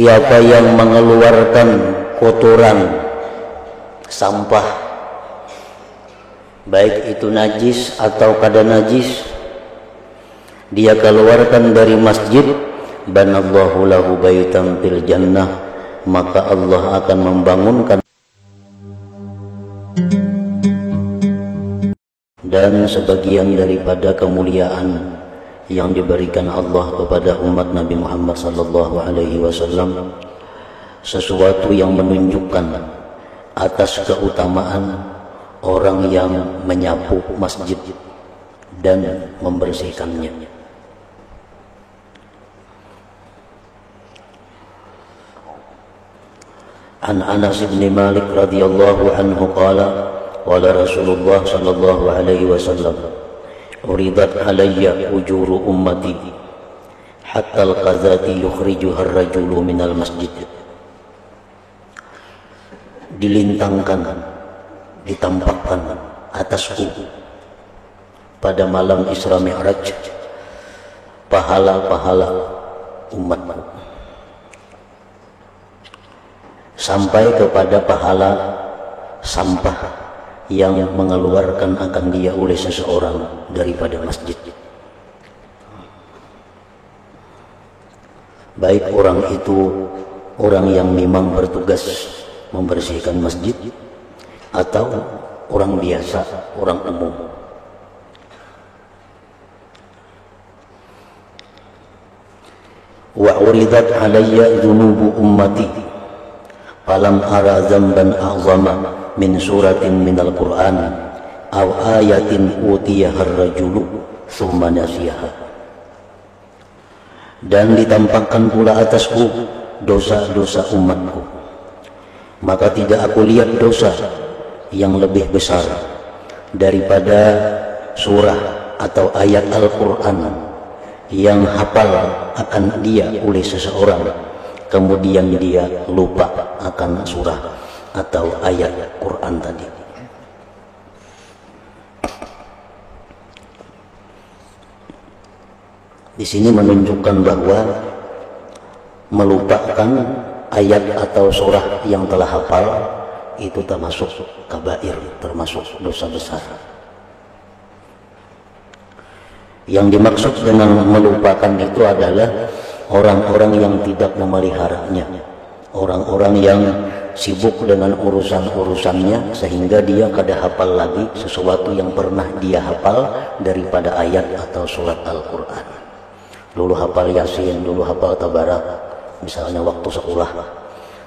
Siapa yang mengeluarkan kotoran, sampah, baik itu najis atau kada najis, dia keluarkan dari masjid, banallahu lahu baitan fil jannah, maka Allah akan membangunkan dan sebagian daripada kemuliaan yang diberikan Allah kepada umat Nabi Muhammad sallallahu alaihi wasallam, sesuatu yang menunjukkan atas keutamaan orang yang menyapu masjid dan membersihkannya. An Anas bin Malik radhiyallahu anhu qala qala Rasulullah sallallahu alaihi wasallam, uridat alayya ujuru ummati hatta al-qazati yukhrijuha ar-rajulu minal masjid. Dilintangkan, ditampakkan atasku pada malam Isra Mi'raj pahala-pahala umatku, sampai kepada pahala sampah yang mengeluarkan akan dia oleh seseorang daripada masjid. Baik orang itu orang yang memang bertugas membersihkan masjid atau orang biasa, orang umum. Wa uridat alayya dhunubu ummati falam ara dzamban a'zama min suratin minal Qur'an aw ayatin utiyahar rajulu thumma nasiyaha. Dan ditampakkan pula atasku dosa-dosa umatku, maka tidak aku lihat dosa yang lebih besar daripada surah atau ayat Al-Quran yang hafal akan dia oleh seseorang, kemudian dia lupa akan surah atau ayat Quran tadi. Di sini menunjukkan bahwa melupakan ayat atau surah yang telah hafal itu termasuk kabair, termasuk dosa besar. Yang dimaksud dengan melupakan itu adalah orang-orang yang tidak memeliharanya, orang-orang yang sibuk dengan urusan-urusannya sehingga dia kada hafal lagi sesuatu yang pernah dia hafal daripada ayat atau surat Al-Quran. Dulu hafal Yasin, dulu hafal Tabarak, misalnya waktu sekolah.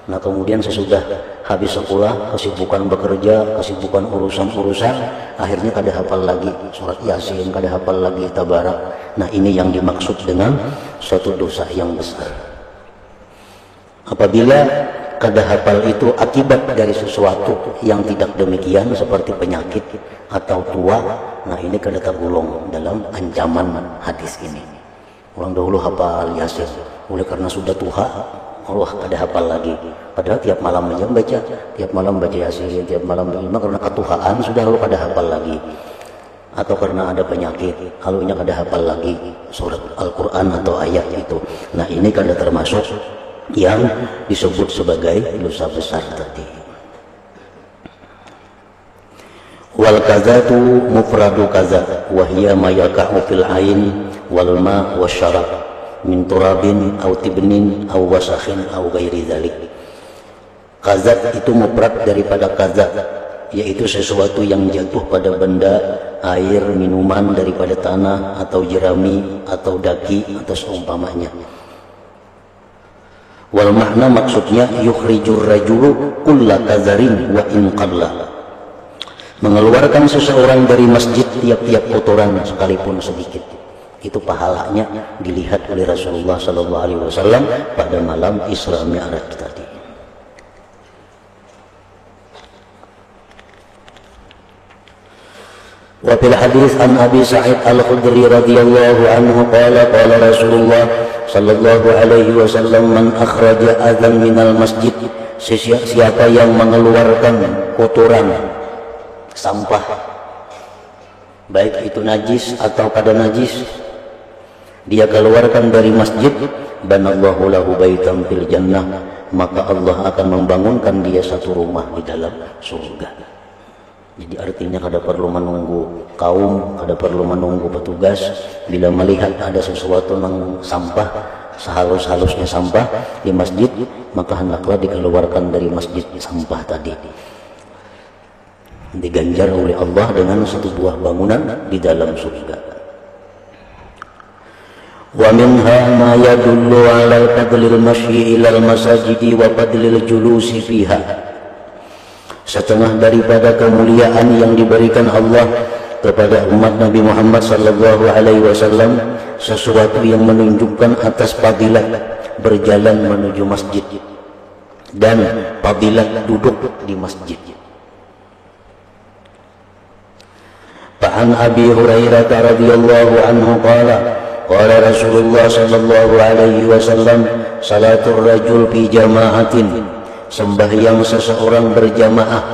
Nah kemudian sesudah habis sekolah, kesibukan bekerja, kesibukan urusan-urusan, akhirnya kada hafal lagi surat Yasin, kada hafal lagi Tabarak. Nah ini yang dimaksud dengan suatu dosa yang besar. Apabila kada hafal itu akibat dari sesuatu yang tidak demikian seperti penyakit atau tua, nah ini kada tergolong dalam ancaman hadis ini. Orang dahulu hafal Yasin, oleh karena sudah tua, Allah kada hafal lagi. Padahal tiap malam aja baca, tiap malam baca Yasin, tiap malam baca, karena ketuhaan sudah lalu kada hafal lagi. Atau karena ada penyakit, halunya kada hafal lagi surat Al-Quran atau ayat itu. Nah ini kada termasuk yang disebut sebagai dosa besar tadi. Wal kazatu mufradu kaza wa hiya ma yaqa'u fil ain wal ma wasyarab min turabin aw tibnin aw wasakhin aw ghairi dzalik. Kazat itu mufrad daripada kazat, yaitu sesuatu yang jatuh pada benda, air, minuman daripada tanah atau jerami atau daki atau seumpamanya. Wal makna maksudnya yukhrijur rajulu kulla kazarin wa in qalla, mengeluarkan seseorang dari masjid tiap-tiap kotoran sekalipun sedikit. Itu pahalanya dilihat oleh Rasulullah sallallahu alaihi wasallam pada malam Isra Mi'raj tadi. Wa fil hadis an Abi Sa'id Al-Khudri radhiyallahu anhu qala qala Rasulullah sallallahu alaihi wasallam, man akhraja adzan minal masjid, siapa yang mengeluarkan kotoran, sampah, baik itu najis atau kada najis, dia keluarkan dari masjid, banallahu lahu baitan fil jannah, maka Allah akan membangunkan dia satu rumah di dalam surga. Jadi artinya kada perlu menunggu kaum, kada perlu menunggu petugas. Bila melihat ada sesuatu yang sampah, sehalus-halusnya sampah di masjid, maka hendaklah dikeluarkan dari masjid sampah tadi, diganjar oleh Allah dengan satu buah bangunan di dalam surga. Wa minha ma yadullu ala fadlil masyi ila al-masajidi wa fadlil julusi fiha. Setengah daripada kemuliaan yang diberikan Allah kepada umat Nabi Muhammad sallallahu alaihi wasallam, sesuatu yang menunjukkan atas fadilat berjalan menuju masjid dan fadilat duduk di masjid. Fa'an Abi Hurairah radhiyallahu anhu qala qala Rasulullah sallallahu alaihi wasallam salatul rajul fi jama'atin, sembahyang seseorang berjamaah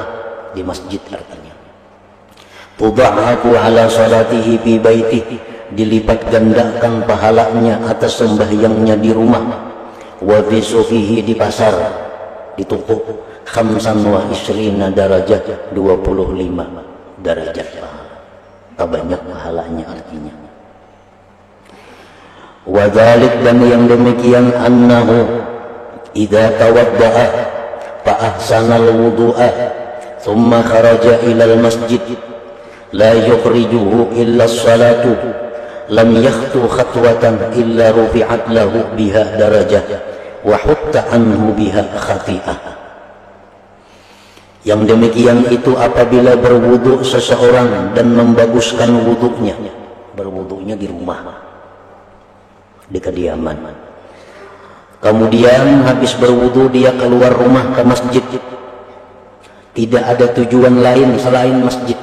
di masjid artinya. Tudha'aku ala salatihi fi baitihi, dilipat gandakan pahalanya atas sembahyangnya di rumah. Wa fi sufihi, di pasar, di toko. 25 derajat, 25 derajat pahala. Banyak pahalanya artinya. Wa dzalik, dan yang demikian, annahu idza tawadda'a fa ahsana al-wudu'a thumma kharaja ila al-masjid la yukhrijuhu illa as-salatu lam yakhtu khatwatan illa rufi'at lahu biha darajah wa hutta anhu biha khati'ah. Yang demikian itu apabila berwudu seseorang dan membaguskan wudunya, berwudunya di rumah, di kediaman. Kemudian habis berwudu dia keluar rumah ke masjid, tidak ada tujuan lain selain masjid.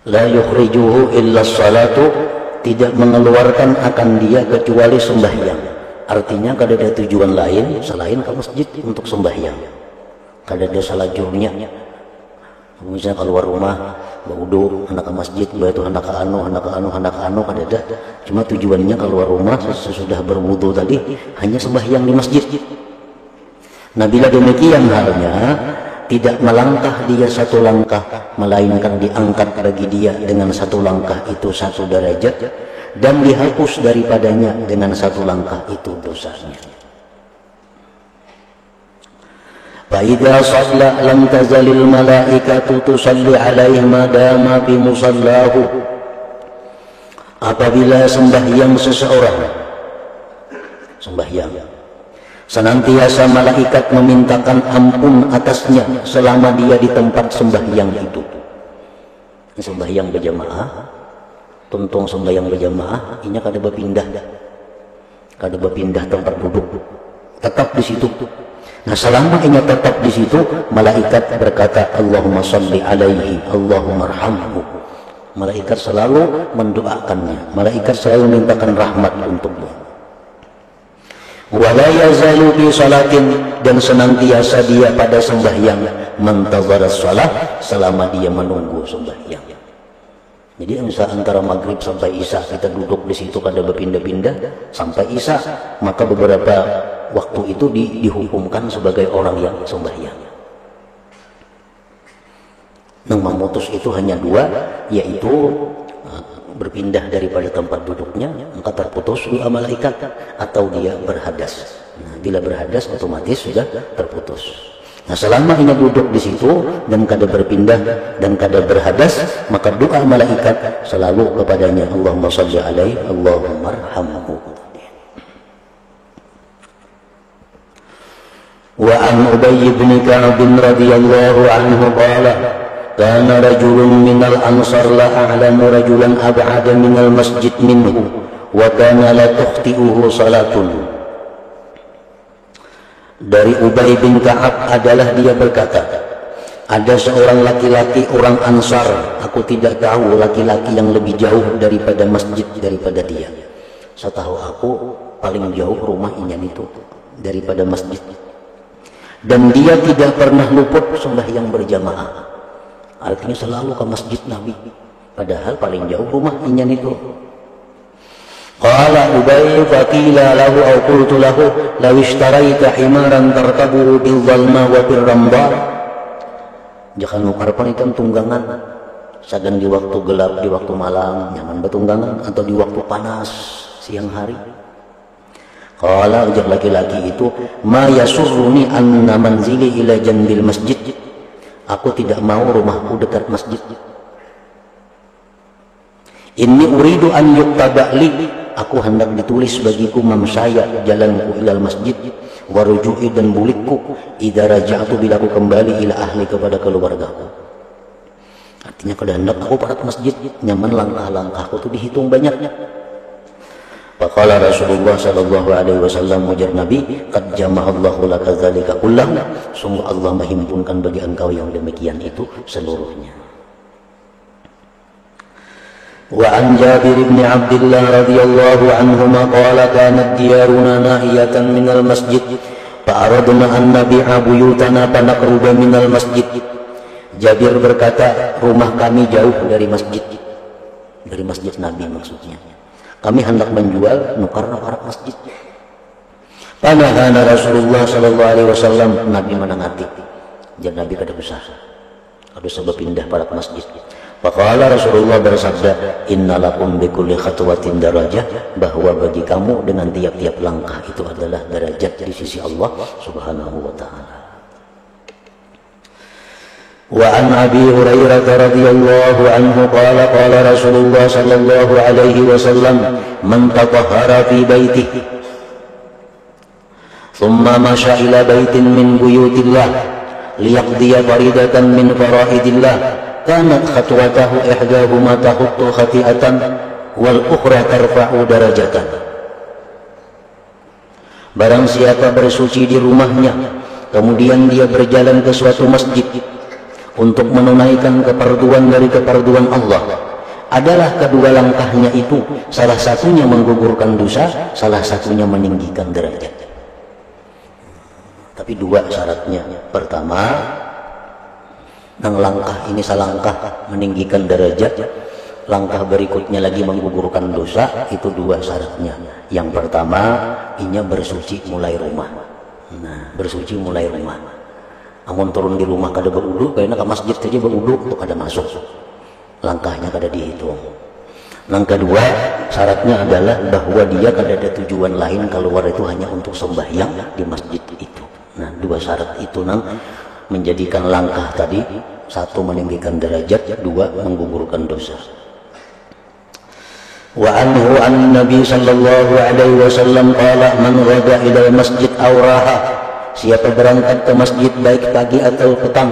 La yukhrijuhu illa salatu, tidak mengeluarkan akan dia kecuali sembahyang. Artinya kada ada tujuan lain selain ke masjid untuk sembahyang. Kada ada salah jurnya. Misalnya keluar rumah, berwudu, hendak ke masjid, batu hendak ke anu, kada ada. Cuma tujuannya keluar rumah sesudah berwudu tadi hanya sembahyang di masjid. Nah, bila demikian halnya, tidak melangkah dia satu langkah, melainkan diangkat bagi dia dengan satu langkah itu 1 derajat, dan dihapus daripadanya dengan 1 langkah itu dosanya. Fa'idha shalla lam tazalil malaikatu tusalli alaihi madama fi musallahu. Apabila sembahyang seseorang, sembahyang, senantiasa malaikat memintakan ampun atasnya selama dia di tempat sembahyang itu. Sembahyang berjamaah, tuntung sembahyang berjamaah, ini kada berpindah tempat duduk, tetap di situ. Nah, selama ini tetap di situ, malaikat berkata, Allahumma salli alaihi, Allahumma arhamhu. Malaikat selalu mendoakannya, malaikat selalu mintakan rahmat untuknya. Wala yazalu bi salatin, dan senantiasa dia pada sembahyang, mantazara shalah, selama dia menunggu sembahyang. Jadi antara maghrib sampai isya kita duduk di situ kada berpindah-pindah sampai isya, maka beberapa waktu itu dihukumkan sebagai orang yang sembahyang. Yang memutus itu hanya 2, yaitu berpindah daripada tempat duduknya, maka terputus doa malaikat, atau dia berhadas. Nah, bila berhadas otomatis sudah terputus. Nah, selama ini duduk di situ dan kada berpindah dan kada berhadas, maka doa malaikat selalu kepadanya, Allahumma shalli alaihi, Allahumma arhamhu. Wa an Ubay bin Ka'ab radhiyallahu anhu qala kana rajulun minal ansar la a'lamu rajulan ab'ada minal masjid minhu wa kana la tukhti'uhu salatun. Dari Ubay bin Ka'ab adalah dia berkata, ada seorang laki-laki orang Ansar, aku tidak tahu laki-laki yang lebih jauh daripada masjid daripada dia. Setahu aku paling jauh rumah Inyan itu daripada masjid. Dan dia tidak pernah luput sembahyang berjamaah. Artinya selalu ke masjid Nabi. Padahal paling jauh rumah Inyan itu. Qala Ubay faqila lahu aw qultu lahu law ishtaraita himaran tarkabuhu bil dhalma wa bil ramba. Jangan nukarpan itu tunggangan sedang di waktu gelap, di waktu malam nyaman betunggangan, atau di waktu panas siang hari. Qala ujar laki-laki itu, ma yasurruni anna manzili ila janbil masjid. Aku tidak mau rumahku dekat masjid. Inni uridu an yuktaba li. Aku hendak ditulis bagiku mamsaya jalanku ilal masjid wa ruju'i dan bulikku idza raja'tu bila aku kembali ila ahli kepada keluargaku. Artinya kalau hendak aku pada masjid nyaman langkah-langkahku itu dihitung banyaknya. Faqala Rasulullah sallallahu alaihi wasallam, ujar Nabi, qad jama'allahu laka dzalika kullahu. Sungguh Allah menghimpunkan bagi engkau yang demikian itu seluruhnya. وعن جابر بن عبد الله رضي الله عنهما قال كانت ديارنا ناحية من المسجد فأردنا أن نبيع بيوتنا فنقرب من المسجد. Jabir berkata, rumah kami jauh dari masjid Nabi maksudnya. Kami hendak menjual nukar-nukar masjid. Panahana Rasulullah sallallahu alaihi wasallam, Nabi menangati. Jadi Nabi kada usah. Ada sebab pindah pada masjid. Faqala Rasulullah bersabda, innalakum bikulli khatwatin darajah, bahwa bagi kamu dengan tiap-tiap langkah itu adalah derajat di sisi Allah Subhanahu wa taala. Wa an Abi Hurairah radhiyallahu anhu qala qala Rasulullah sallallahu alaihi wasallam, man tatahhara fi baitihi thumma masya ila baitin min buyutillah liyaqdiya faridatan min faraidillah kanat khatwatahu ihdahuma tahuttu khati'atan wal ukhra tarfa'u darajatan. Barang siapa bersuci di rumahnya kemudian dia berjalan ke suatu masjid untuk menunaikan keperduan dari keperduan Allah, adalah kedua langkahnya itu salah satunya menggugurkan dosa, salah satunya meninggikan derajat. Tapi dua syaratnya. Pertama, nang langkah ini salangkah meninggikan derajat, langkah berikutnya lagi menggugurkan dosa, itu dua syaratnya. Yang pertama, inya bersuci mulai rumah. Nah, bersuci mulai rumah. Amun turun di rumah kada berudu, kayaknya ke masjid saja berudu untuk kada masuk. Langkahnya kada dihitung. Yang kedua, syaratnya adalah bahwa dia kada ada tujuan lain keluar itu hanya untuk sembahyang di masjid itu. Nah, dua syarat itu nang menjadikan langkah tadi, satu meninggikan derajat, dua menggugurkan dosa. Wa anhu an Nabi sallallahu alaihi wasallam qala man ghada ila masjid aw raha, siapa berangkat ke masjid baik pagi atau petang,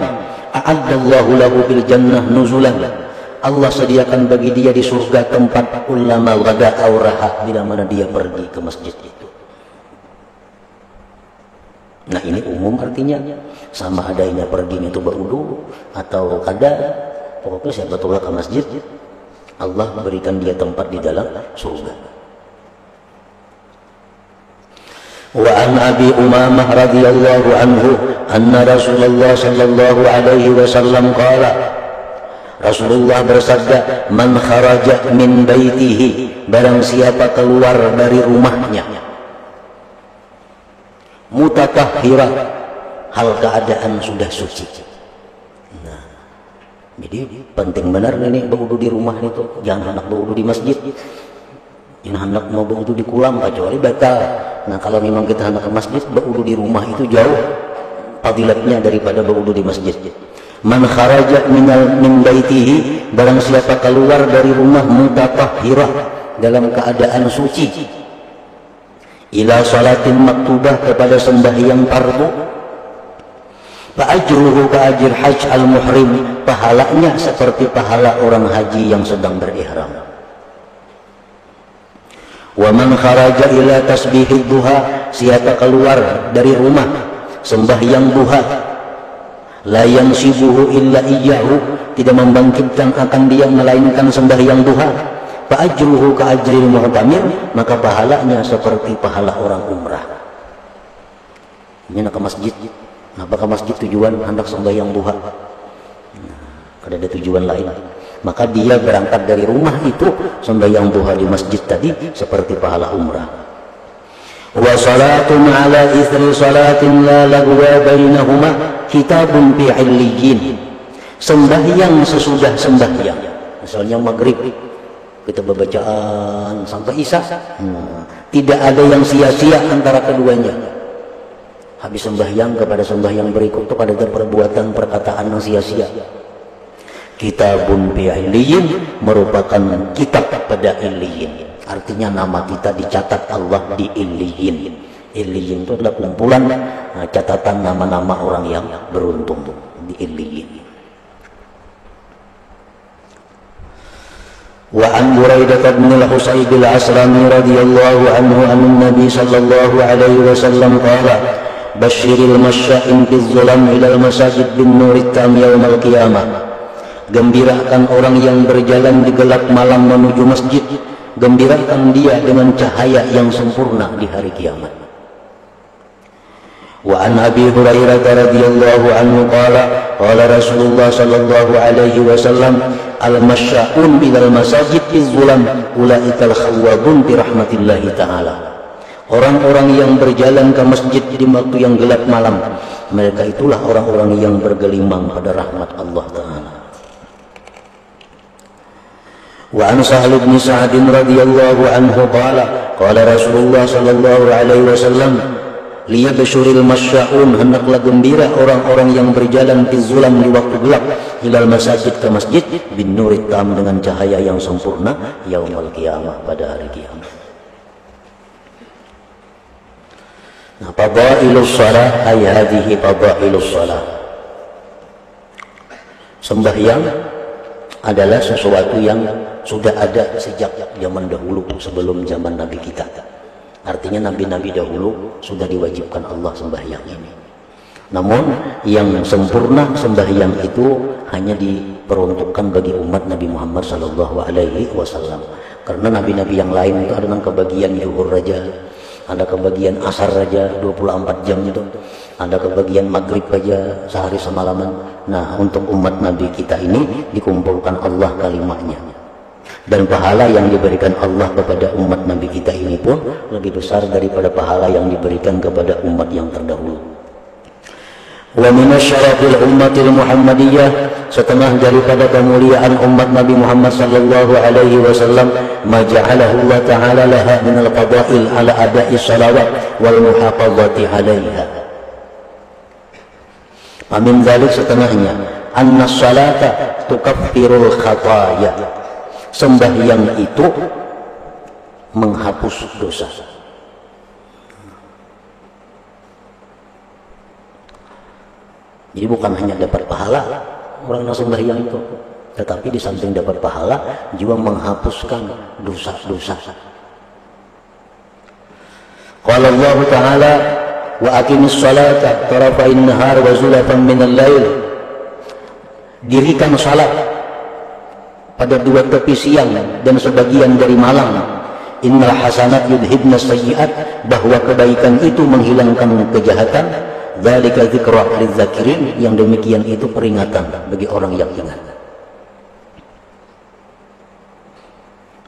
a'addallahu lahu bil jannah nuzulan, Allah sediakan bagi dia di surga tempat ulama ghada aw raha, bila mana dia pergi ke masjid itu. Nah, ini umum artinya, sama adanya perginya itu berudu atau kada, pokoknya siapa turun ke masjid Allah berikan dia tempat di dalam surga. Wa an Abi Umamah radhiyallahu anhu anna Rasulullah sallallahu alaihi wasallam qala, Rasulullah bersabda, man kharaja min baitihi, barang siapa keluar dari rumahnya mutatahhira, hal keadaan sudah suci. Nah, jadi penting benar ini berwudu di rumah itu, jangan hendak berwudu di masjid, jangan hendak mau berwudu di kolam kecuali batal. Nah, kalau memang kita hendak ke masjid, berwudu di rumah itu jauh fadilatnya daripada berwudu di masjid. Man kharaja min baitihi, barang siapa keluar dari rumah mutatahhira, dalam keadaan suci, ila salatin maktubah, kepada sembahyang fardu, fa ajruhu ka ajr hajj al muhrim, pahalanya seperti pahala orang haji yang sedang berihram. Wa man kharaja ila tasbihid duha, siapa keluar dari rumah sembahyang duha, la yansibuhu illa iyyahu, tidak membangkitkan akan dia melainkan sembahyang duha, fa ajruhu ka ajril mu'tamir, maka pahalanya seperti pahala orang umrah. Ini nak ke masjid, kenapa ke masjid tujuan hendak sembahyang duha, kada ada tujuan lain, maka dia berangkat dari rumah itu sembahyang duha di masjid tadi seperti pahala umrah. Wa salatun ala ithri salatin la lagwa bainahuma kitabun fi illiyin, sembahyang sesudah sembahyang, misalnya maghrib kita bacaan sampai isya, tidak ada yang sia-sia antara keduanya. Habis sembahyang kepada sembahyang berikut itu ada perbuatan perkataan yang sia-sia. Kitabun fi illiyin merupakan kitab pada illiyin, artinya nama kita dicatat Allah di illiyin. Illiyin itu adalah kumpulan catatan nama-nama orang yang beruntung di illiyin. Wa an Buraidah bin al-Husayb al-Aslami radhiyallahu anhu an Nabi sallallahu alaihi wasallam qala Basyiril masya'in bizzulam ilal masajid bin nurit tam yaumal qiyamah, gembirakan orang yang berjalan di gelap malam menuju masjid, gembirakan dia dengan cahaya yang sempurna di hari kiamat. Wa an Abi Hurairah radhiyallahu anhu qala qala Rasulullah sallallahu alaihi wasallam al masya'un ilal masajid bizzulam ulaikal khawwadun bi rahmatillahi ta'ala. Orang-orang yang berjalan ke masjid di waktu yang gelap malam, mereka itulah orang-orang yang bergelimang pada rahmat Allah Ta'ala. Wa an Sahal bin Sa'ad radhiyallahu anhu qala qala Rasulullah sallallahu alaihi wasallam liyabshuril masya'un, hendaklah gembira orang-orang yang berjalan di zulam di waktu gelap ilal masajid ke masjid bin nurit tam dengan cahaya yang sempurna yaumul qiyamah pada hari kiamat. Nah, fadailus shalah ay hadhihi fadailus shalah. Sembahyang adalah sesuatu yang sudah ada sejak zaman dahulu sebelum zaman Nabi kita. Artinya nabi-nabi dahulu sudah diwajibkan Allah sembahyang ini. Namun yang sempurna sembahyang itu hanya diperuntukkan bagi umat Nabi Muhammad sallallahu alaihi wasallam. Karena nabi-nabi yang lain itu ada yang kebagian zuhur saja, ada kebagian asar saja 24 jam itu, ada kebagian maghrib saja sehari semalaman. Nah, untuk umat Nabi kita ini dikumpulkan Allah kalimatnya, dan pahala yang diberikan Allah kepada umat Nabi kita ini pun lebih besar daripada pahala yang diberikan kepada umat yang terdahulu. Wa minasyarafil ummatil Muhammadiyah, setengah daripada kemuliaan umat Nabi Muhammad sallallahu alaihi wasallam, ma ja'alahu Allah ta'ala laha min al-fadail ala ada'i salawat wal muhafazati 'alaiha. Amin dzalik setengahnya, anna salata tukaffirul khataya, sembahyang itu menghapus dosa. Jadi bukan hanya dapat pahala orang yang sembahyang itu, tetapi di samping dapat pahala juga menghapuskan dosa-dosa. Qala Allah Ta'ala wa aqimis salata tarafain nahar wa zulafan minal lail, dirikan salat pada dua tepi siang dan sebagian dari malam. Innal hasanat yudhibna sayyi'at, bahwa kebaikan itu menghilangkan kejahatan. Dzalika dzikra lidzakirin, yang demikian itu peringatan bagi orang yang ingat.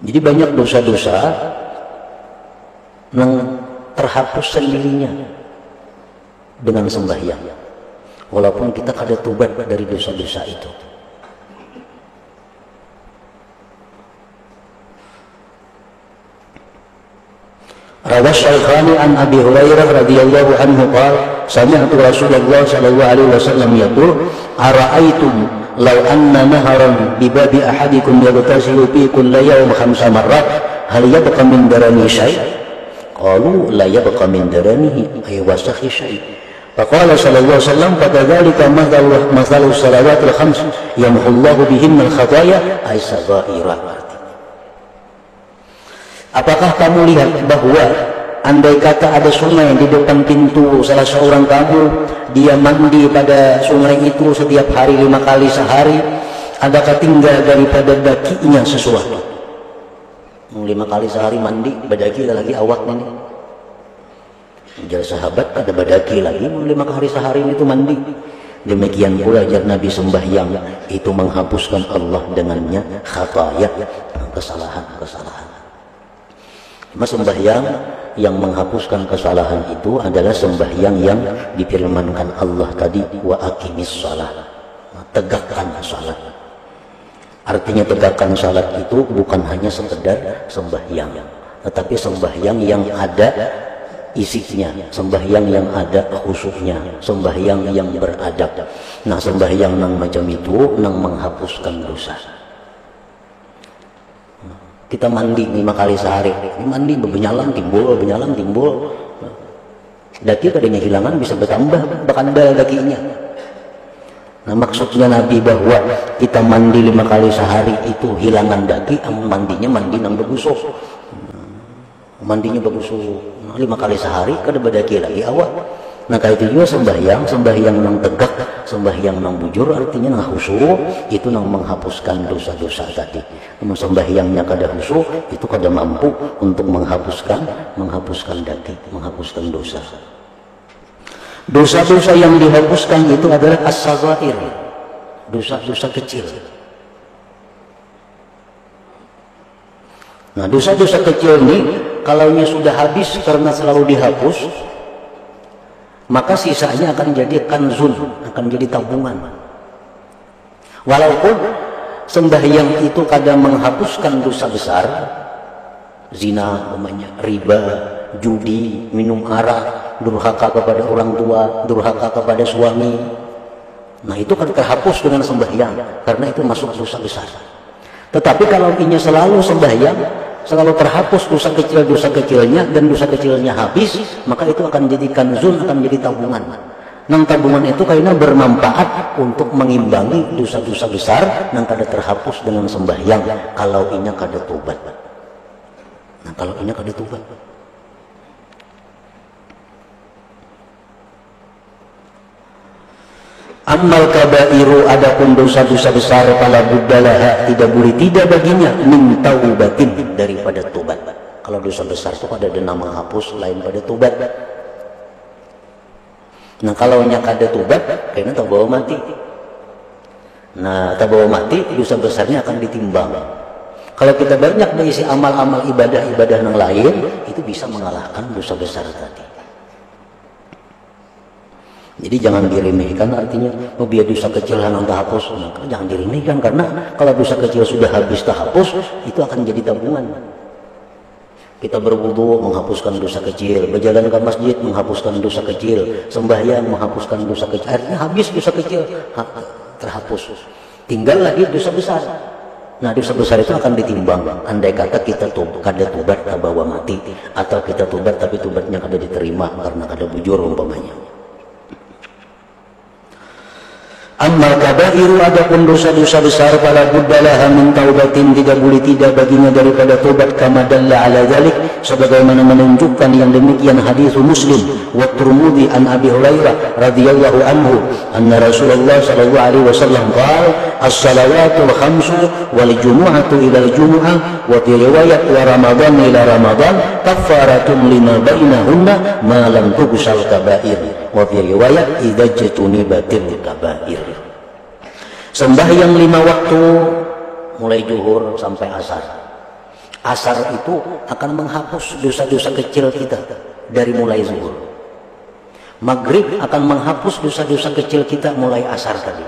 Jadi banyak dosa-dosa yang terhapus sendirinya dengan sembahyang, walaupun kita kada tobat dari dosa-dosa itu. Rawa Syaikhani an Abi Hurairah radhiyallahu anhu qala sami'tu Rasulullah sallallahu alaihi wasallam yaqul ara'aitum law anna naharan bi babi ahadikum yaghtasilu fi kulli yawm 5 marrat hal yabqa min darani syai', qalu la yabqa min daranihi ay wasakhi syai'. Faqala sallallahu alaihi wasallam fakadzalika mathalu salawatil khams yamhu Allahu bihinna al-khataaya ay saghaira. Apakah kamu lihat bahwa andai kata ada sungai di depan pintu salah seorang kamu, dia mandi pada sungai itu setiap hari 5 kali sehari, adakah tinggal daripada dakinya sesuatu? 5 kali sehari mandi, badaki lagi awaknya nih. Jar sahabat ada badaki lagi 5 kali sehari itu mandi. Demikian pula jar Nabi sembahyang itu menghapuskan Allah dengannya khataya, kesalahan-kesalahan. Cuma sembahyang yang menghapuskan kesalahan itu adalah sembahyang yang difirmankan Allah tadi, wa aqimis shalah, tegakkan salat. Artinya tegakkan salat itu bukan hanya sekedar sembahyang, tetapi sembahyang yang ada isinya, sembahyang yang ada khusyuknya, sembahyang yang beradab. Nah, sembahyang nang macam itu nang menghapuskan dosa. Kita mandi 5 kali sehari, mandi benyalan timbul. Daki kadangnya hilangan bisa bertambah, berkandal dakinya. Nah, maksudnya Nabi bahwa kita mandi 5 kali sehari itu hilangan daki, mandinya mandi nang begusuk. Mandinya begusuk. 5 kali sehari kada badaki lagi awak. Nah, kayak itu juga sembahyang nang tegak, sembahyang nang bujur, artinya nang khusyuk, itu nang menghapuskan dosa-dosa tadi. Namun sembahyangnya kada khusyuk, itu kada mampu untuk menghapuskan daki, menghapuskan dosa. Dosa-dosa yang dihapuskan itu adalah as-saghair, dosa-dosa kecil. Nah, dosa-dosa kecil ini kalaunya sudah habis karena selalu dihapus, maka sisanya akan jadi kanzun, akan jadi tabungan. Walaupun sembahyang itu kadang menghapuskan dosa besar, zina, riba, judi, minum arak, durhaka kepada orang tua, durhaka kepada suami. Nah, itu kan terhapus dengan sembahyang karena itu masuk dosa besar. Tetapi kalau inya selalu sembahyang, selalu terhapus dosa kecilnya dan dosa kecilnya habis, maka itu akan jadi kanzun, akan jadi tabungan. Nang tabungan itu kayaknya bermanfaat untuk mengimbangi dosa-dosa besar nang kada terhapus dengan sembahyang kalau inya kada tobat. Nah, kalau inya kada tobat. Amal kabairu, adapun dosa-dosa besar, fala buddalaha, tidak boleh tidak baginya min taubatin, daripada tobat. Kalau dosa besar itu ada nama hapus lain pada tobat. Nah, kalau nyak ada tobat kayaknya tak bawa mati. Nah, tak bawa mati, dosa besarnya akan ditimbang. Kalau kita banyak mengisi amal-amal ibadah-ibadah yang lain, itu bisa mengalahkan dosa besar tadi. Jadi jangan diremehkan, artinya biar dosa kecil yang terhapus, nah, jangan diremehkan, karena kalau dosa kecil sudah habis terhapus, itu akan jadi tabungan. Kita berwudu menghapuskan dosa kecil, berjalan ke masjid menghapuskan dosa kecil, sembahyang menghapuskan dosa kecil, akhirnya habis dosa kecil terhapus, tinggal lagi dosa besar. Nah, dosa besar itu akan ditimbang. Andai kata kita kada tobat tak bawa mati, atau kita tobat tapi tobatnya kada diterima karena kada bujur umpamanya. Amal kabairu, adapun dosa-dosa besar, fala buddalaha min taubatin, tidak boleh tidak baginya daripada tobat, kama dalla ala dzalik, sebagaimana menunjukkan yang demikian hadis Muslim wa Tirmidzi an Abi Hurairah radhiyallahu anhu anna Rasulullah sallallahu alaihi wasallam qala as-salawatul khamsu wal jumu'atu ila al-jumu'ah wa fi riwayat wa ramadan ila ramadan kaffaratun lima bainahunna ma lam tughsal kabair. Wa fi riwayat idza jatunibatil kabair. Sembahyang 5 waktu mulai zuhur sampai asar. Asar itu akan menghapus dosa-dosa kecil kita dari mulai zuhur. Maghrib akan menghapus dosa-dosa kecil kita mulai asar tadi.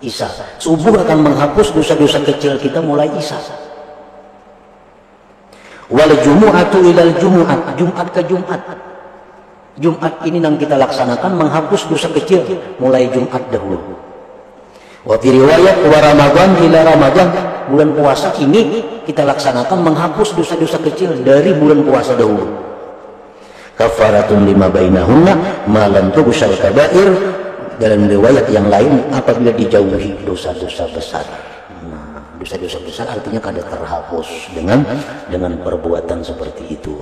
Isya. Subuh akan menghapus dosa-dosa kecil kita mulai isya. Wal jumu'atu ilal jumu'at, Jumat ke Jumat. Jumat ini yang kita laksanakan menghapus dosa kecil mulai Jumat dahulu. Wa fi riwayat wa Ramadan ila Ramadan, bulan puasa ini kita laksanakan menghapus dosa-dosa kecil dari bulan puasa dahulu. Kafaratun lima bainahunna ma lam tughsal kabair, dalam riwayat yang lain apabila dijauhi dosa-dosa besar. Nah, dosa-dosa besar artinya kada terhapus dengan perbuatan seperti itu.